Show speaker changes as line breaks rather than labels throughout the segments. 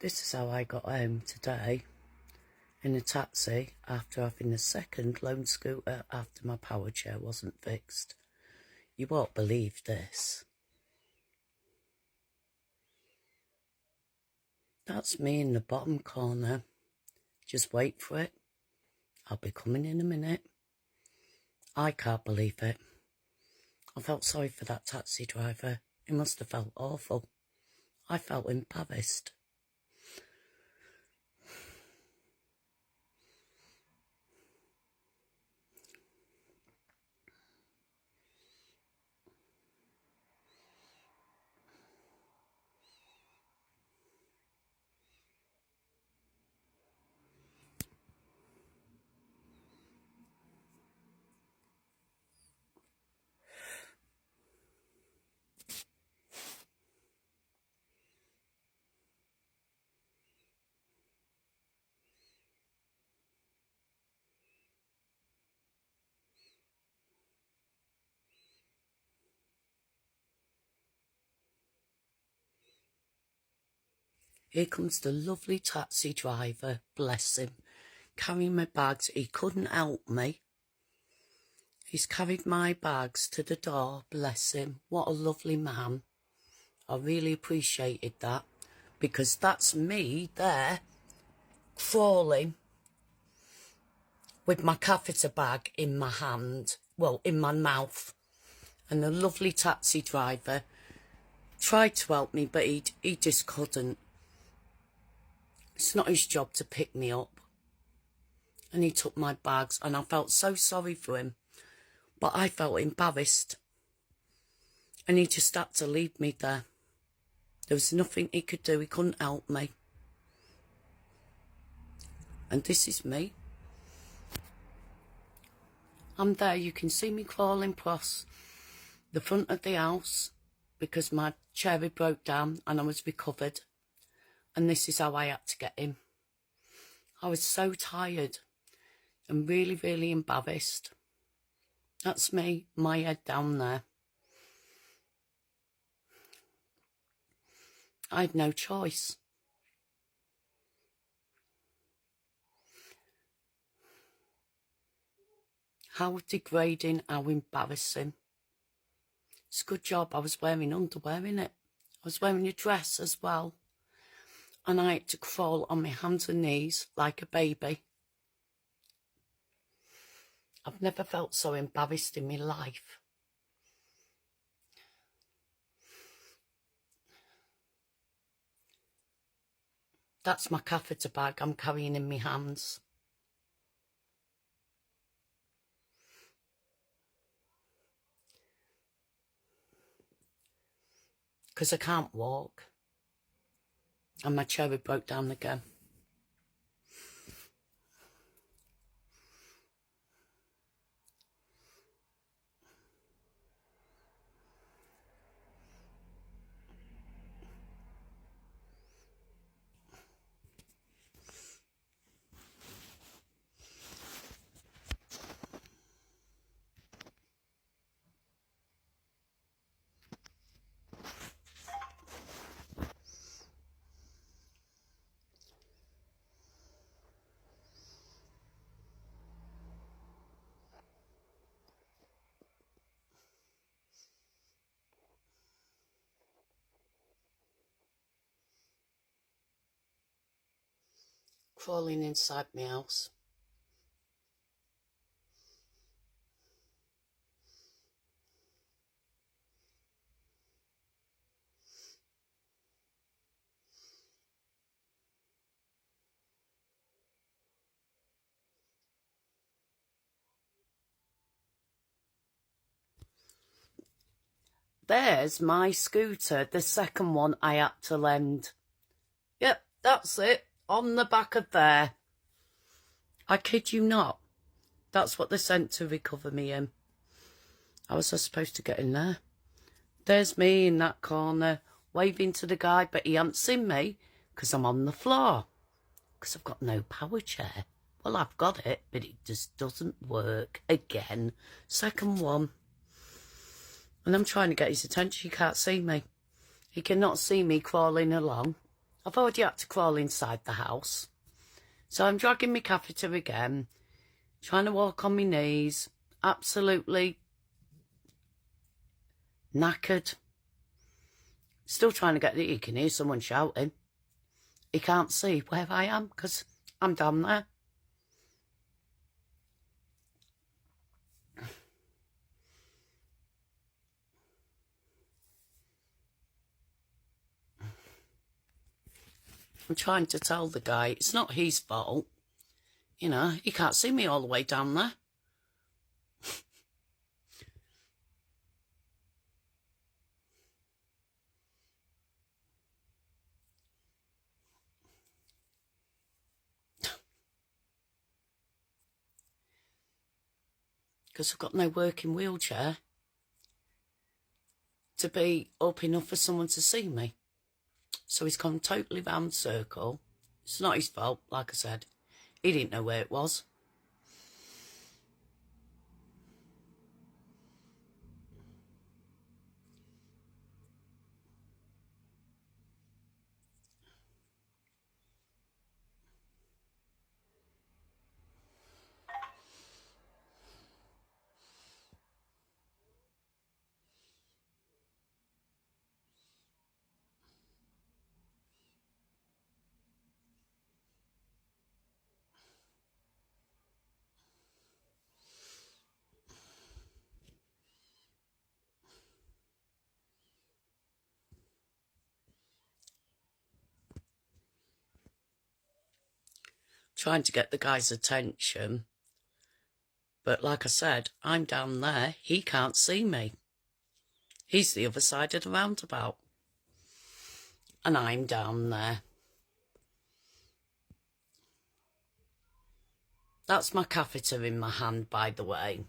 This is how I got home today in a taxi after having a second loan scooter after my power chair wasn't fixed. You won't believe this. That's me in the bottom corner. Just wait for it. I'll be coming in a minute. I can't believe it. I felt sorry for that taxi driver. He must have felt awful. I felt embarrassed. Here comes the lovely taxi driver, bless him, carrying my bags. He couldn't help me. He's carried my bags to the door, bless him. What a lovely man. I really appreciated that, because that's me there, crawling with my catheter bag in my hand, well, in my mouth. And the lovely taxi driver tried to help me, but he just couldn't. It's not his job to pick me up. And he took my bags, and I felt so sorry for him. But I felt embarrassed. And he just had to leave me there. There was nothing he could do. He couldn't help me. And this is me. I'm there. You can see me crawling across the front of the house because my chair had broke down and I was recovered. And this is how I had to get in. I was so tired and really, really embarrassed. That's me, my head down there. I had no choice. How degrading, how embarrassing. It's a good job I was wearing underwear, innit? I was wearing a dress as well. And I had to crawl on my hands and knees like a baby. I've never felt so embarrassed in my life. That's my catheter bag I'm carrying in my hands. Because I can't walk. And my chair broke down again. Crawling inside my house. There's my scooter, the second one I had to lend. Yep, that's it, on the back of there. I kid you not. That's what they sent to recover me in. How was I supposed to get in there? There's me in that corner, waving to the guy, but he hasn't seen me because I'm on the floor. Because I've got no power chair. Well, I've got it, but it just doesn't work again. Second one. And I'm trying to get his attention. He can't see me. He cannot see me crawling along. I've already had to crawl inside the house. So I'm dragging my catheter again, trying to walk on my knees, absolutely knackered. Still trying to get you can hear someone shouting. He can't see where I am because I'm down there. I'm trying to tell the guy it's not his fault. You know, he can't see me all the way down there. Because I've got no working wheelchair to be up enough for someone to see me. So he's come totally round the circle. It's not his fault, like I said. He didn't know where it was. Trying to get the guy's attention. But like I said, I'm down there. He can't see me. He's the other side of the roundabout. And I'm down there. That's my catheter in my hand, by the way.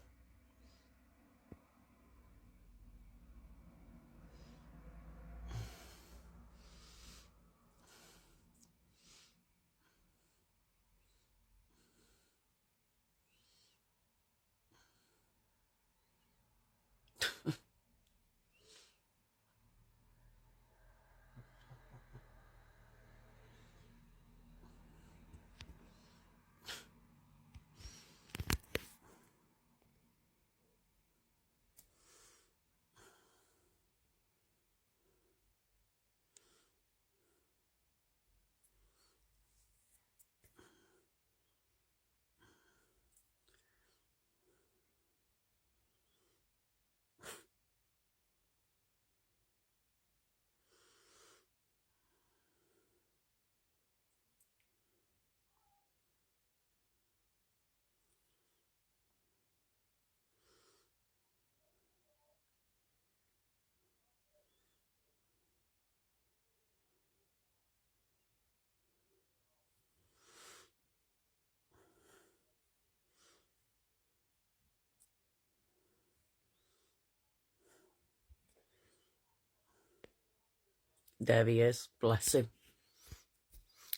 There he is, bless him.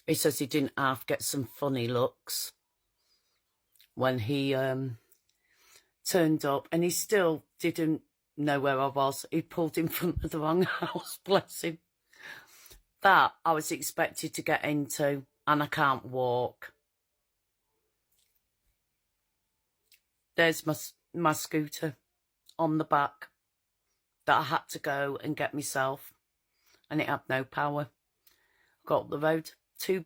He says he didn't half get some funny looks when he turned up, and he still didn't know where I was. He pulled in front of the wrong house, bless him. That I was expected to get into, and I can't walk. There's my scooter on the back that I had to go and get myself, and it had no power. Got up the road, two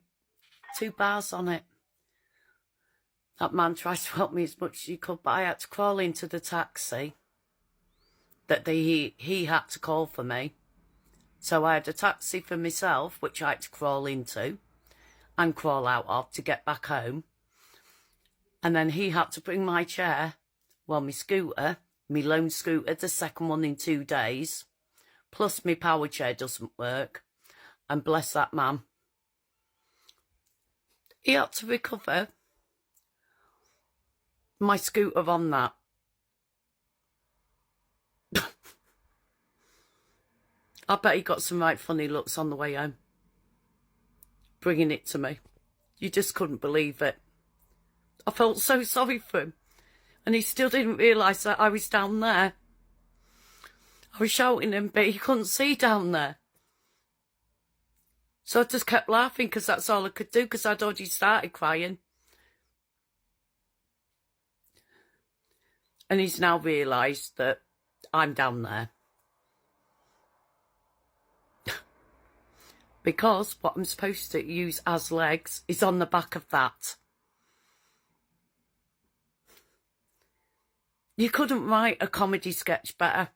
bars on it. That man tried to help me as much as he could, but I had to crawl into the taxi that he had to call for me. So I had a taxi for myself, which I had to crawl into and crawl out of to get back home. And then he had to bring my chair, well, my scooter, my loan scooter, the second one in 2 days, plus my power chair doesn't work. And bless that man. He had to recover my scooter on that. I bet he got some right funny looks on the way home, bringing it to me. You just couldn't believe it. I felt so sorry for him. And he still didn't realise that I was down there. I was shouting him, but he couldn't see down there. So I just kept laughing because that's all I could do because I'd already started crying. And he's now realised that I'm down there. Because what I'm supposed to use as legs is on the back of that. You couldn't write a comedy sketch better.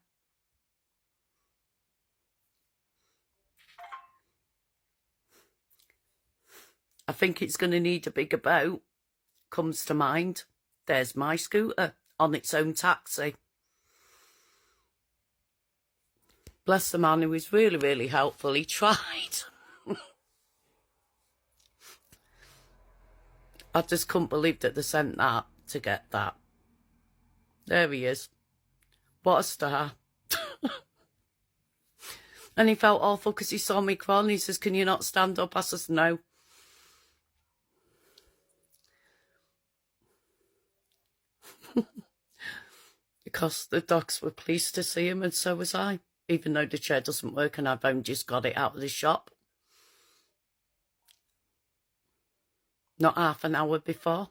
I think it's going to need a bigger boat. Comes to mind. There's my scooter on its own taxi. Bless the man, who was really, really helpful. He tried. I just couldn't believe that they sent that to get that. There he is. What a star. And he felt awful because he saw me crying. He says, "Can you not stand up?" I says, "No." Because the dogs were pleased to see him, and so was I. Even though the chair doesn't work and I've only just got it out of the shop. Not half an hour before.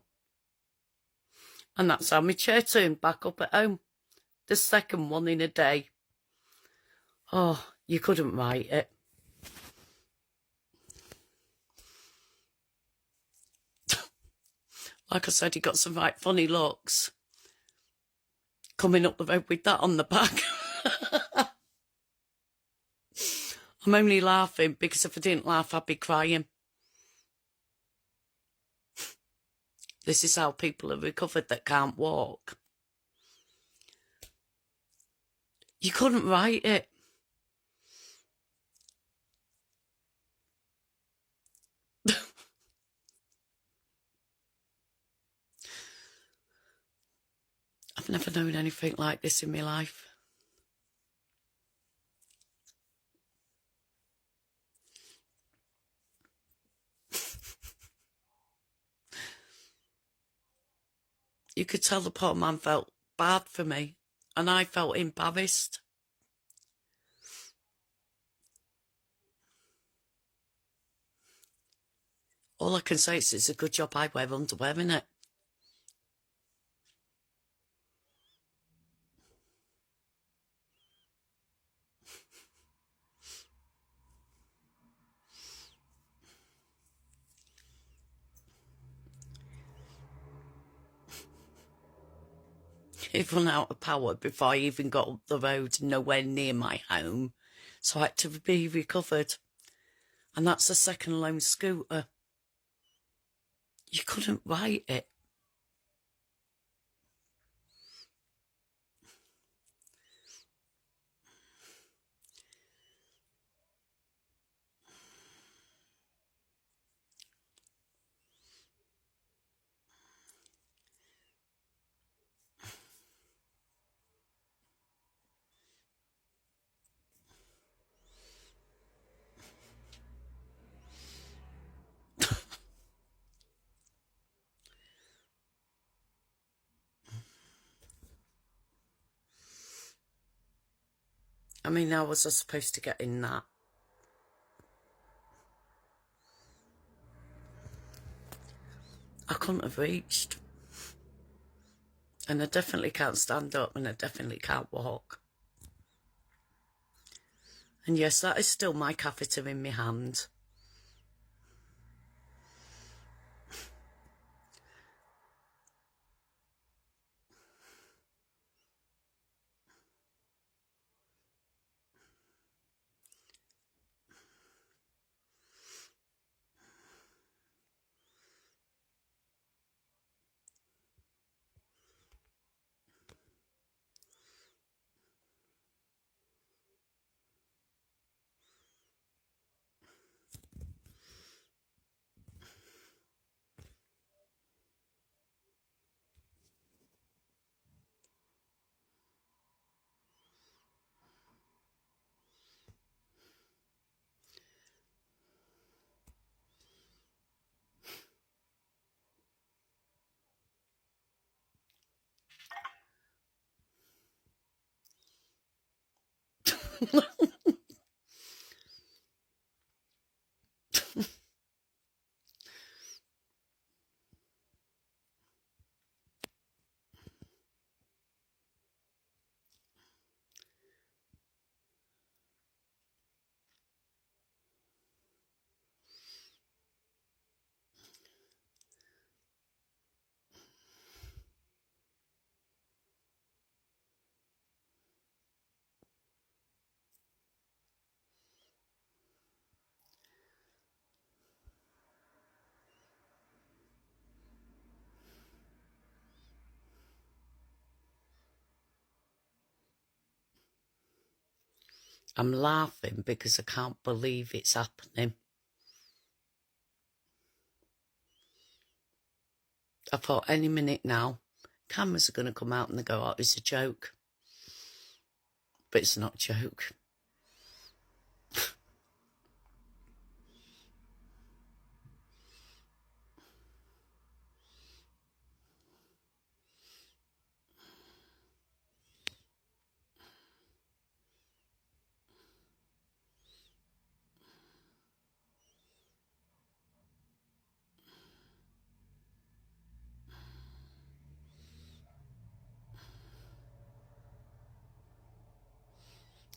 And that's how my chair turned back up at home. The second one in a day. Oh, you couldn't write it. Like I said, he got some right funny looks. Coming up the road with that on the back. I'm only laughing because if I didn't laugh, I'd be crying. This is how people are recovered that can't walk. You couldn't write it. I've never known anything like this in my life. You could tell the poor man felt bad for me, and I felt embarrassed. All I can say is it's a good job I wear underwear, innit? It run out of power before I even got up the road, nowhere near my home. So I had to be recovered. And that's a second loan scooter. You couldn't write it. I mean, how was I supposed to get in that? I couldn't have reached. And I definitely can't stand up, and I definitely can't walk. And yes, that is still my catheter in my hand. I'm laughing because I can't believe it's happening. I thought any minute now, cameras are going to come out and they go, oh, it's a joke. But it's not a joke.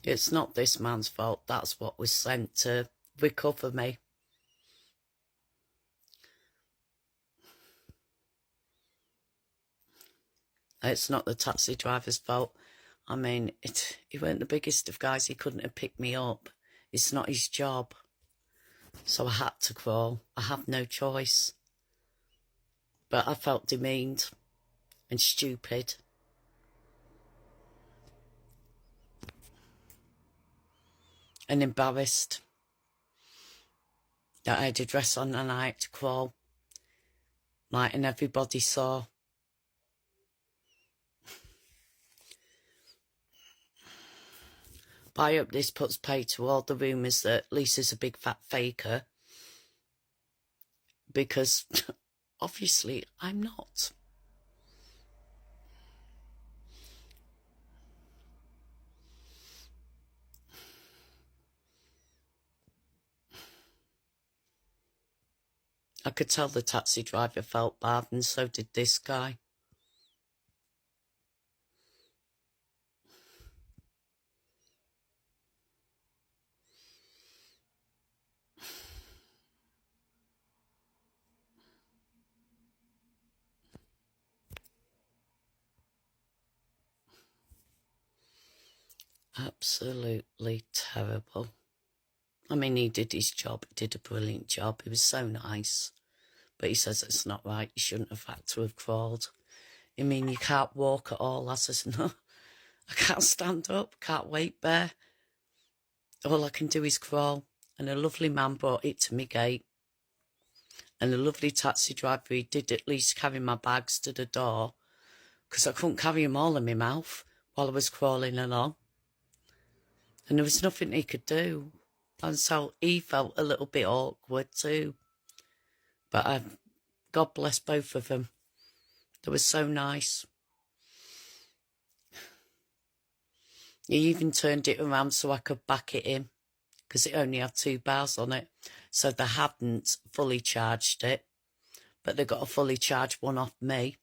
It's not this man's fault. That's what was sent to recover me. It's not the taxi driver's fault. I mean, he weren't the biggest of guys. He couldn't have picked me up. It's not his job. So I had to crawl. I have no choice. But I felt demeaned and stupid. And embarrassed that I had a dress on and I had to crawl. Like, and everybody saw. But I hope this puts pay to all the rumours that Lisa's a big fat faker. Because, obviously, I'm not. I could tell the taxi driver felt bad, and so did this guy. Absolutely terrible. I mean, he did his job. He did a brilliant job. He was so nice. But he says it's not right. You shouldn't have had to have crawled. I mean, you can't walk at all. I says, no, I can't stand up. Can't weight bear. All I can do is crawl. And a lovely man brought it to me gate. And a lovely taxi driver, he did at least carry my bags to the door. Because I couldn't carry them all in my mouth while I was crawling along. And there was nothing he could do. And so he felt a little bit awkward too. But God bless both of them. They were so nice. He even turned it around so I could back it in. Because it only had 2 bars on it. So they hadn't fully charged it. But they got a fully charged one off me.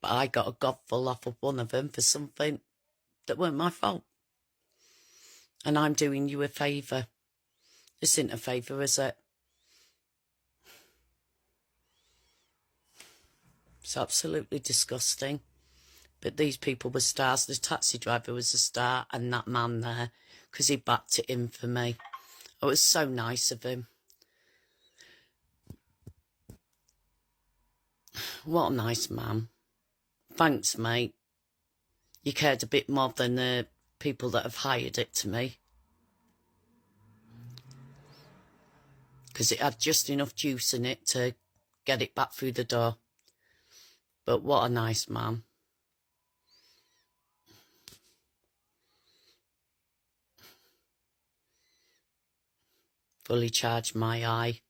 But I got a gobful off of one of them for something that weren't my fault. And I'm doing you a favour. This isn't a favour, is it? It's absolutely disgusting. But these people were stars. The taxi driver was a star, and that man there, because he backed it in for me. It was so nice of him. What a nice man. Thanks, mate. You cared a bit more than the people that have hired it to me. Because it had just enough juice in it to get it back through the door. But what a nice man. Fully charged my eye.